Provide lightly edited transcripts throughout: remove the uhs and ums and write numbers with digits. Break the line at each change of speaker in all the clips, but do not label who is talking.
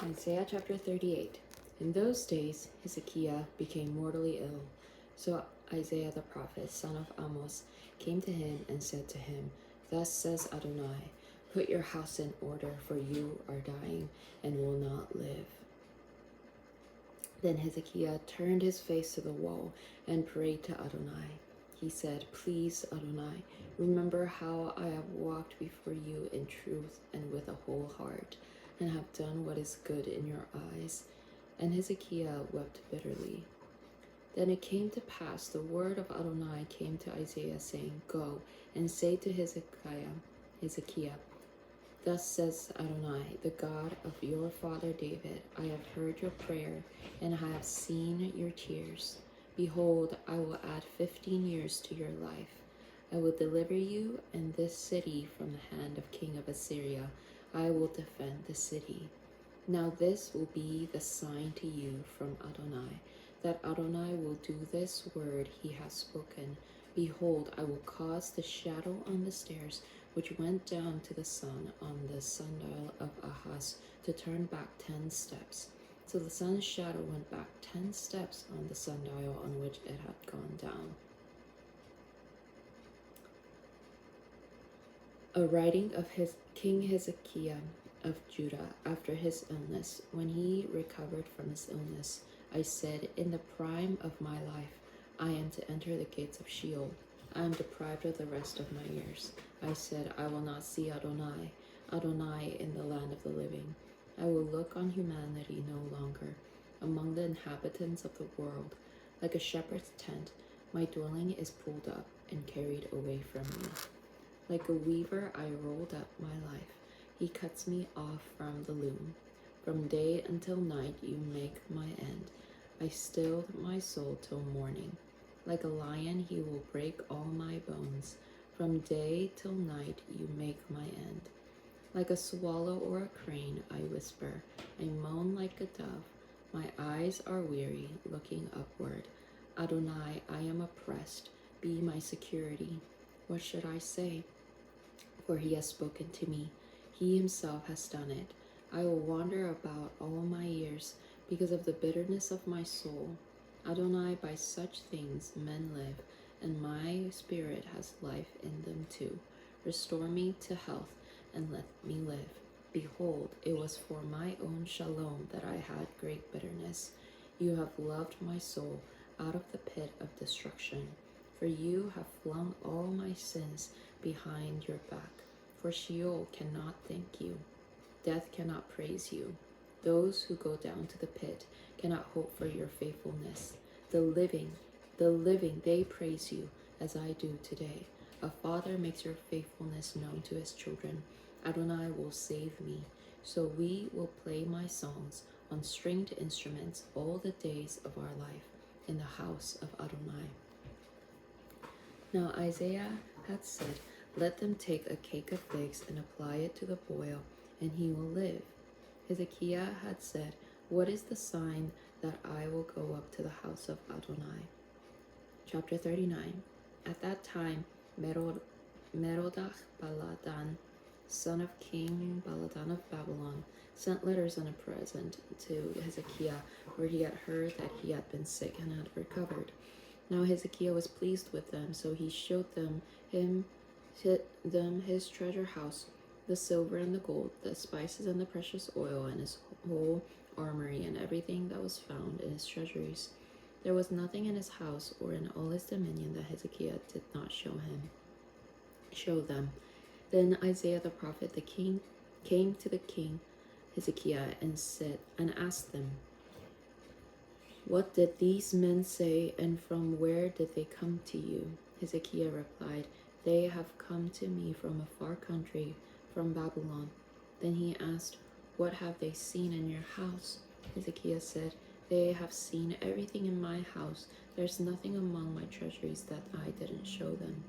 Isaiah chapter 38. In those days, Hezekiah became mortally ill. So Isaiah the prophet, son of Amos, came to him and said to him, Thus says Adonai, put your house in order, for you are dying and will not live. Then Hezekiah turned his face to the wall and prayed to Adonai. He said, Please, Adonai, remember how I have walked before you in truth and with a whole heart, and have done what is good in your eyes. And Hezekiah wept bitterly. Then it came to pass, the word of Adonai came to Isaiah, saying, Go and say to Hezekiah, Thus says Adonai, the God of your father David, I have heard your prayer, and I have seen your tears. Behold, I will add 15 years to your life. I will deliver you and this city from the hand of king of Assyria. I will defend the city. Now this will be the sign to you from Adonai, that Adonai will do this word he has spoken. Behold, I will cause the shadow on the stairs which went down to the sun on the sundial of Ahaz to turn back 10 steps. So the sun's shadow went back 10 steps on the sundial on which it had gone down. A writing of King Hezekiah of Judah after his illness. When he recovered from his illness, I said, In the prime of my life, I am to enter the gates of Sheol. I am deprived of the rest of my years. I said, I will not see Adonai in the land of the living. I will look on humanity no longer, among the inhabitants of the world. Like a shepherd's tent, my dwelling is pulled up and carried away from me. Like a weaver, I rolled up my life. He cuts me off from the loom. From day until night, you make my end. I stilled my soul till morning. Like a lion, he will break all my bones. From day till night, you make my end. Like a swallow or a crane, I whisper. I moan like a dove. My eyes are weary, looking upward. Adonai, I am oppressed. Be my security. What should I say? For he has spoken to me. He himself has done it. I will wander about all my years because of the bitterness of my soul. Adonai, by such things men live, and my spirit has life in them too. Restore me to health and let me live. Behold, it was for my own shalom that I had great bitterness. You have loved my soul out of the pit of destruction. For you have flung all my sins behind your back. For Sheol cannot thank you. Death cannot praise you. Those who go down to the pit cannot hope for your faithfulness. The living, they praise you as I do today. A father makes your faithfulness known to his children. Adonai will save me. So we will play my songs on stringed instruments all the days of our life in the house of Adonai. Now Isaiah had said, Let them take a cake of figs and apply it to the boil, and he will live. Hezekiah had said, What is the sign that I will go up to the house of Adonai? Chapter 39. At that time, Merodach Baladan, son of King Baladan of Babylon, sent letters and a present to Hezekiah, where he had heard that he had been sick and had recovered. Now Hezekiah was pleased with them, so he showed them his treasure house, the silver and the gold, the spices and the precious oil, and his whole armory, and everything that was found in his treasuries. There was nothing in his house or in all his dominion that Hezekiah did not show them. Then Isaiah the prophet, the king, came to the king Hezekiah and asked them, What did these men say, and from where did they come to you? Hezekiah replied, They have come to me from a far country, from Babylon. Then he asked, What have they seen in your house? Hezekiah said, They have seen everything in my house. There's nothing among my treasuries that I didn't show them.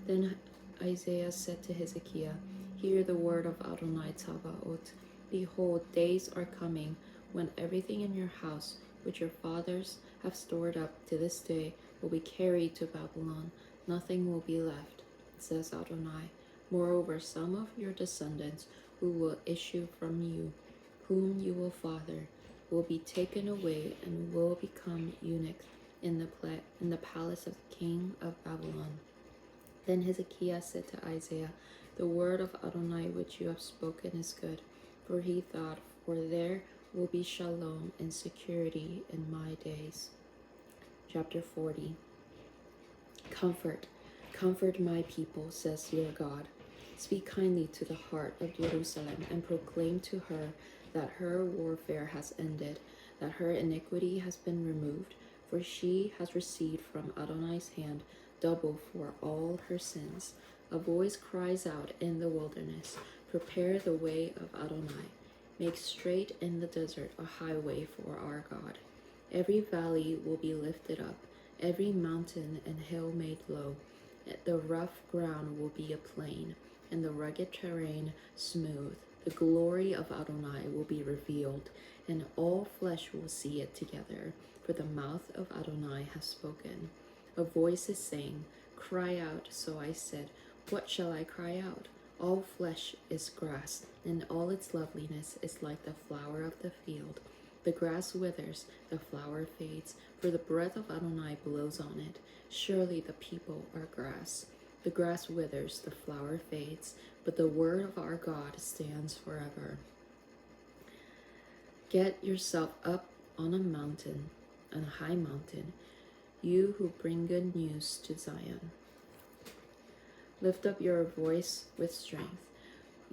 Then Isaiah said to Hezekiah, Hear the word of Adonai Tsabaoth. Behold, days are coming when everything in your house, which your fathers have stored up to this day, will be carried to Babylon. Nothing will be left, says Adonai. Moreover, some of your descendants who will issue from you whom you will father, will be taken away and will become eunuchs in the palace of the king of Babylon. Then Hezekiah said to Isaiah, the word of Adonai which you have spoken is good. For he thought, for there will be shalom and security in my days. Chapter 40. Comfort my people, says your God. Speak kindly to the heart of Jerusalem and proclaim to her that her warfare has ended, that her iniquity has been removed, for she has received from Adonai's hand double for all her sins. A voice cries out in the wilderness, prepare the way of Adonai. Make straight in the desert a highway for our God. Every valley will be lifted up, every mountain and hill made low. The rough ground will be a plain, and the rugged terrain smooth. The glory of Adonai will be revealed, and all flesh will see it together, for the mouth of Adonai has spoken. A voice is saying, cry out. So I said, what shall I cry out? All flesh is grass, and all its loveliness is like the flower of the field. The grass withers, the flower fades, for the breath of Adonai blows on it. Surely the people are grass. The grass withers, the flower fades, but the word of our God stands forever. Get yourself up on a high mountain, you who bring good news to Zion. Lift up your voice with strength,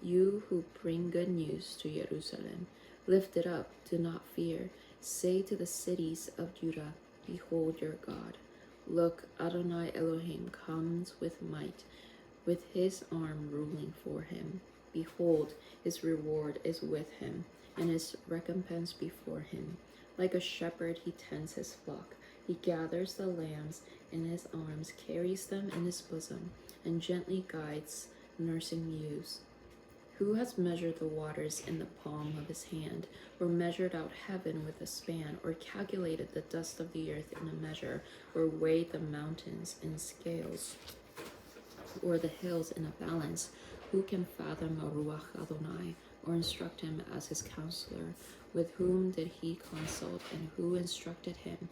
you who bring good news to Jerusalem. Lift it up, do not fear. Say to the cities of Judah, behold your God. Look, Adonai Elohim comes with might, with his arm ruling for him. Behold, his reward is with him, and his recompense before him. Like a shepherd he tends his flock. He gathers the lambs in his arms, carries them in his bosom, and gently guides nursing ewes. Who has measured the waters in the palm of his hand, or measured out heaven with a span, or calculated the dust of the earth in a measure, or weighed the mountains in scales, or the hills in a balance? Who can fathom a Ruach Adonai, or instruct him as his counselor? With whom did he consult, and who instructed him?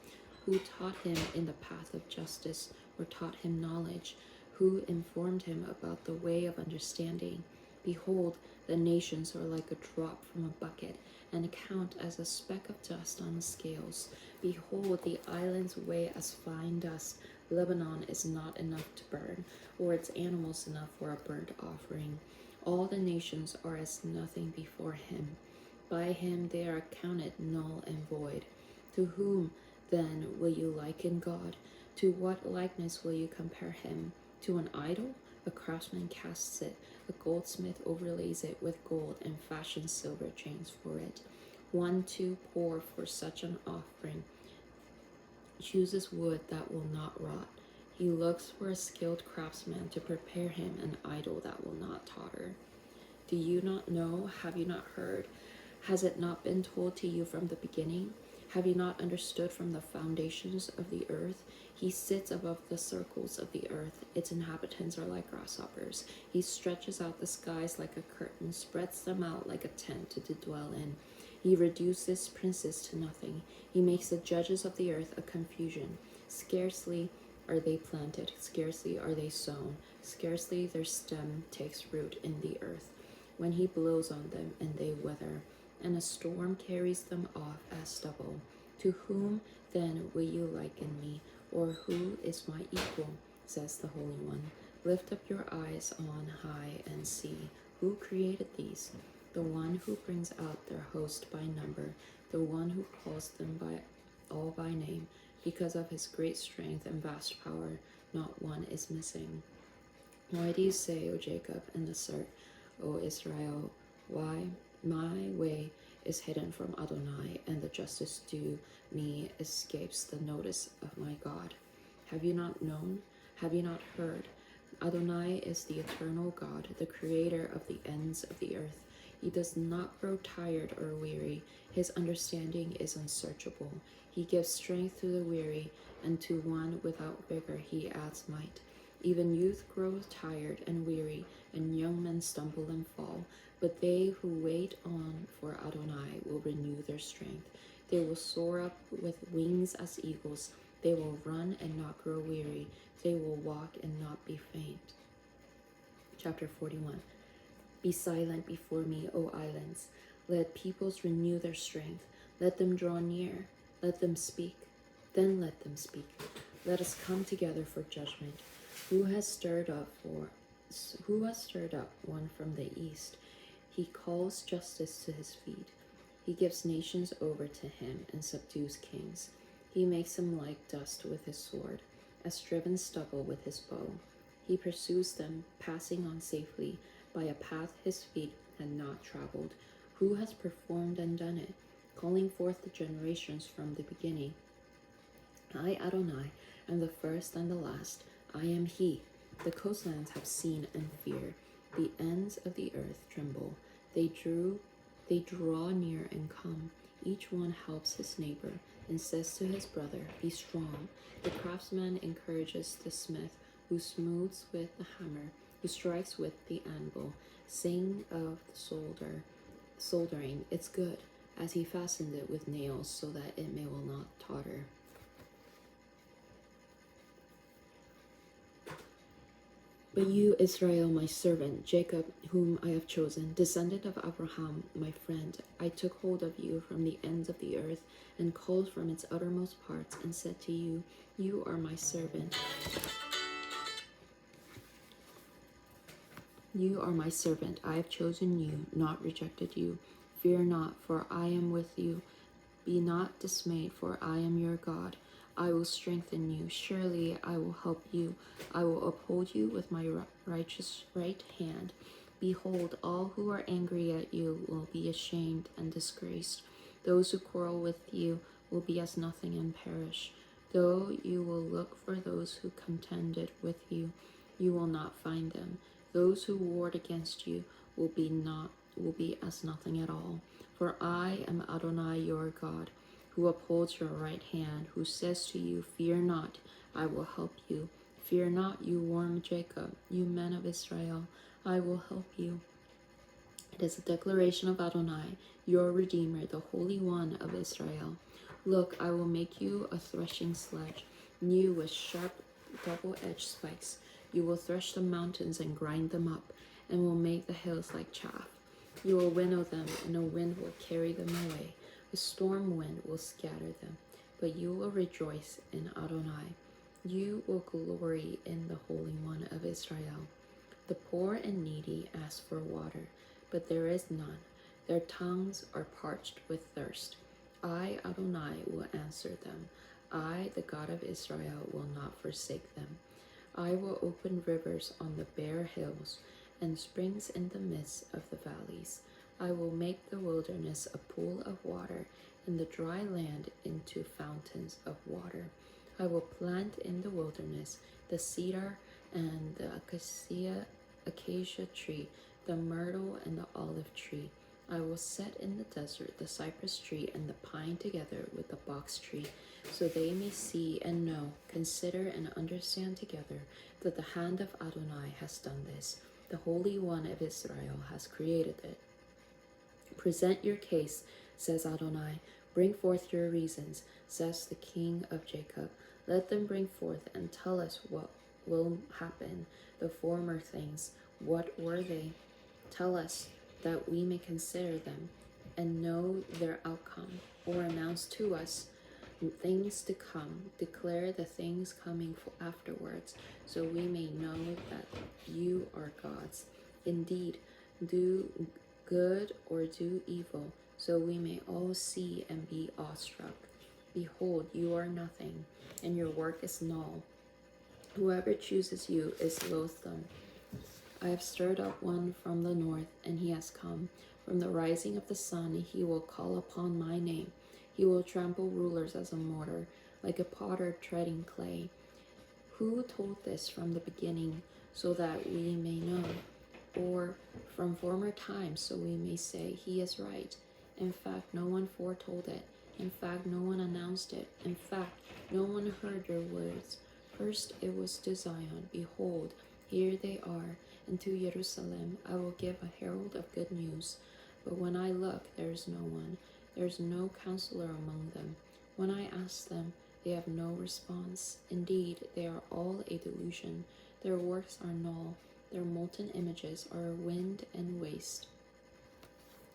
Who taught him in the path of justice, or taught him knowledge? Who informed him about the way of understanding? Behold, the nations are like a drop from a bucket, and count as a speck of dust on the scales. Behold, the islands weigh as fine dust. Lebanon is not enough to burn, or its animals enough for a burnt offering. All the nations are as nothing before him. By him they are counted null and void. To whom then will you liken God? To what likeness will you compare him? To an idol? A craftsman casts it, a goldsmith overlays it with gold and fashions silver chains for it. One too poor for such an offering chooses wood that will not rot. He looks for a skilled craftsman to prepare him an idol that will not totter. Do you not know? Have you not heard? Has it not been told to you from the beginning? Have you not understood from the foundations of the earth? He sits above the circles of the earth. Its inhabitants are like grasshoppers. He stretches out the skies like a curtain, spreads them out like a tent to dwell in. He reduces princes to nothing. He makes the judges of the earth a confusion. Scarcely are they planted, scarcely are they sown, scarcely their stem takes root in the earth. When he blows on them, and they wither, and a storm carries them off as stubble. To whom then will you liken me, or who is my equal? Says the Holy One. Lift up your eyes on high and see. Who created these? The one who brings out their host by number, the one who calls them all by name. Because of his great strength and vast power, not one is missing. Why do you say, O Jacob, and assert, O Israel, why my way is hidden from Adonai, and the justice due me escapes the notice of my God? Have you not known? Have you not heard? Adonai is the eternal God, the creator of the ends of the earth. He does not grow tired or weary. His understanding is unsearchable. He gives strength to the weary, and to one without vigor he adds might. Even youth grow tired and weary, and young men stumble and fall. But they who wait on for Adonai will renew their strength. They will soar up with wings as eagles. They will run and not grow weary. They will walk and not be faint. Chapter 41. Be silent before me, O islands. Let peoples renew their strength. Let them draw near. Let them speak. Then let them speak. Let us come together for judgment. Who has stirred up one from the east? He calls justice to his feet. He gives nations over to him and subdues kings. He makes them like dust with his sword, as driven stubble with his bow. He pursues them, passing on safely by a path his feet had not traveled. Who has performed and done it, calling forth the generations from the beginning? I, Adonai, am the first and the last. I am he. The coastlands have seen and fear. The ends of the earth tremble. They draw near and come. Each one helps his neighbor and says to his brother, Be strong. The craftsman encourages the smith, who smooths with the hammer, who strikes with the anvil, saying of the soldering, It's good, as he fastened it with nails so that it will not totter. But you, Israel, my servant, Jacob, whom I have chosen, descendant of Abraham, my friend, I took hold of you from the ends of the earth and called from its uttermost parts and said to you, You are my servant. You are my servant. I have chosen you, not rejected you. Fear not, for I am with you. Be not dismayed, for I am your God. I will strengthen you. Surely I will help you. I will uphold you with my righteous right hand. Behold, all who are angry at you will be ashamed and disgraced. Those who quarrel with you will be as nothing and perish. Though you will look for those who contended with you, you will not find them. Those who warred against you will be as nothing at all. For I am Adonai your God, who upholds your right hand, who says to you, Fear not, I will help you. Fear not, you worm Jacob, you men of Israel, I will help you. It is a declaration of Adonai, your Redeemer, the Holy One of Israel. Look, I will make you a threshing sledge, new with sharp double-edged spikes. You will thresh the mountains and grind them up, and will make the hills like chaff. You will winnow them, and a wind will carry them away. A storm wind will scatter them, but you will rejoice in Adonai. You will glory in the Holy One of Israel. The poor and needy ask for water, but there is none. Their tongues are parched with thirst. I, Adonai, will answer them. I, the God of Israel, will not forsake them. I will open rivers on the bare hills and springs in the midst of the valleys. I will make the wilderness a pool of water and the dry land into fountains of water. I will plant in the wilderness the cedar and the acacia tree, the myrtle and the olive tree. I will set in the desert the cypress tree and the pine together with the box tree, so they may see and know, consider and understand together that the hand of Adonai has done this. The Holy One of Israel has created it. Present your case, says Adonai. Bring forth your reasons, says the King of Jacob. Let them bring forth and tell us what will happen. The former things, what were they? Tell us, that we may consider them and know their outcome, or announce to us things to come. Declare the things coming afterwards, so we may know that you are gods. Indeed, do good or do evil, so we may all see and be awestruck. Behold, you are nothing, and your work is null. Whoever chooses you is loathsome. I have stirred up one from the north, and he has come. From the rising of the sun, he will call upon my name. He will trample rulers as a mortar, like a potter treading clay. Who told this from the beginning, so that we may know? Or from former times, so we may say, He is right. In fact, no one foretold it. In fact, no one announced it. In fact, no one heard your words. first it was to Zion, behold, here they are, and to Jerusalem I will give a herald of good news. But when I look, there is no one, there is no counselor among them. When I ask them, they have no response. Indeed, they are all a delusion. Their works are null, their molten images are wind and waste.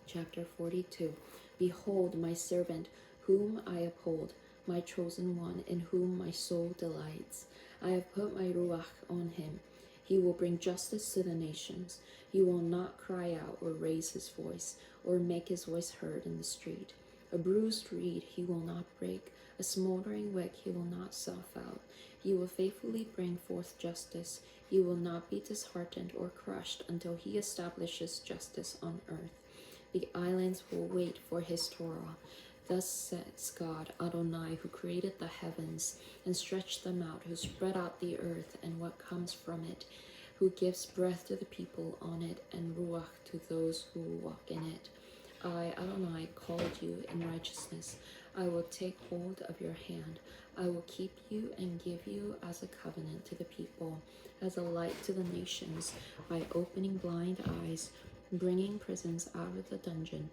Chapter 42. Behold, my servant, whom I uphold, my chosen one, in whom my soul delights. I have put my ruach on him. He will bring justice to the nations. He will not cry out or raise his voice, or make his voice heard in the street. A bruised reed he will not break, a smoldering wick he will not snuff out. He will faithfully bring forth justice. He will not be disheartened or crushed until he establishes justice on earth. The islands will wait for his Torah. Thus says God Adonai, who created the heavens and stretched them out, who spread out the earth and what comes from it, who gives breath to the people on it and ruach to those who walk in it. I, Adonai, called you in righteousness. I will take hold of your hand. I will keep you and give you as a covenant to the people, as a light to the nations, by opening blind eyes, bringing prisons out of the dungeon,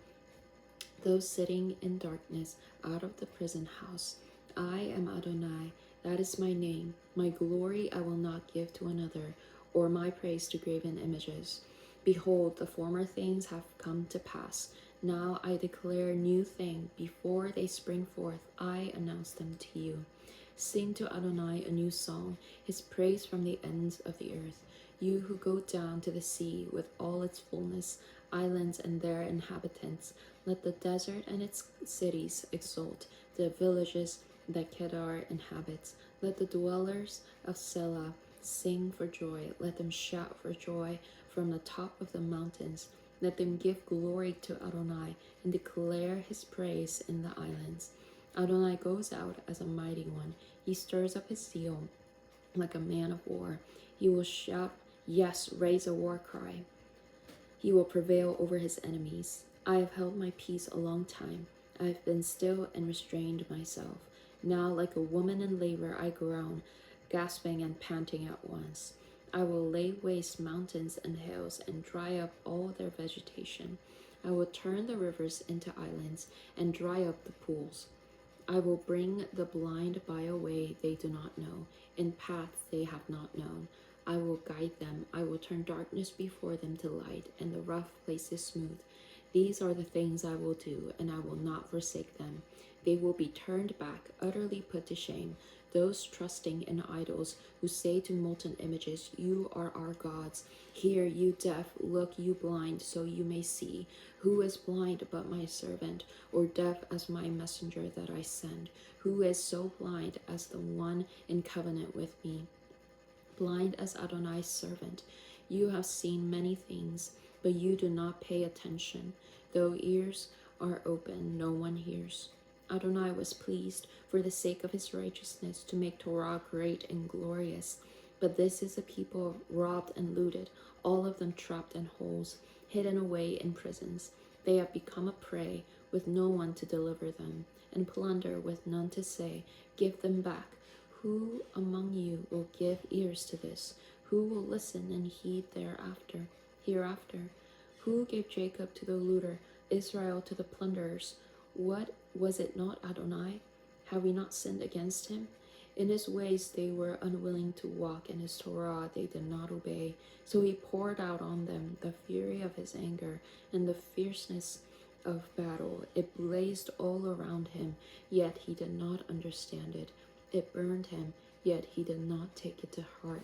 those sitting in darkness out of the prison house. I am Adonai, that is my name. My glory I will not give to another, or my praise to graven images. Behold, the former things have come to pass. Now I declare a new thing. Before they spring forth, I announce them to you. Sing to Adonai a new song, his praise from the ends of the earth. You who go down to the sea with all its fullness, islands and their inhabitants, let the desert and its cities exult, the villages that Kedar inhabits. Let the dwellers of Selah sing for joy. Let them shout for joy from the top of the mountains. Let them give glory to Adonai and declare his praise in the islands. Adonai goes out as a mighty one. He stirs up his zeal like a man of war. He will shout, yes, raise a war cry. He will prevail over his enemies. I have held my peace a long time. I have been still and restrained myself. Now, like a woman in labor, I groan, gasping and panting at once. I will lay waste mountains and hills and dry up all their vegetation. I will turn the rivers into islands and dry up the pools. I will bring the blind by a way they do not know, in paths they have not known. I will guide them. I will turn darkness before them to light, and the rough places smooth. These are the things I will do, and I will not forsake them. They will be turned back, utterly put to shame. Those trusting in idols who say to molten images, you are our gods. Hear, you deaf, look, you blind, so you may see. Who is blind but my servant, or deaf as my messenger that I send? Who is so blind as the one in covenant with me? Blind as Adonai's servant. You have seen many things, but you do not pay attention. Though ears are open, no one hears. Adonai was pleased, for the sake of his righteousness, to make Torah great and glorious. But this is a people robbed and looted, all of them trapped in holes, hidden away in prisons. They have become a prey, with no one to deliver them, and plunder with none to say, give them back. Who among you will give ears to this? Who will listen and heed hereafter? Who gave Jacob to the looter, Israel to the plunderers? What was it not Adonai? Have we not sinned against him? In his ways they were unwilling to walk, and his Torah they did not obey. So he poured out on them the fury of his anger and the fierceness of battle. It blazed all around him, yet he did not understand it. It burned him, yet he did not take it to heart.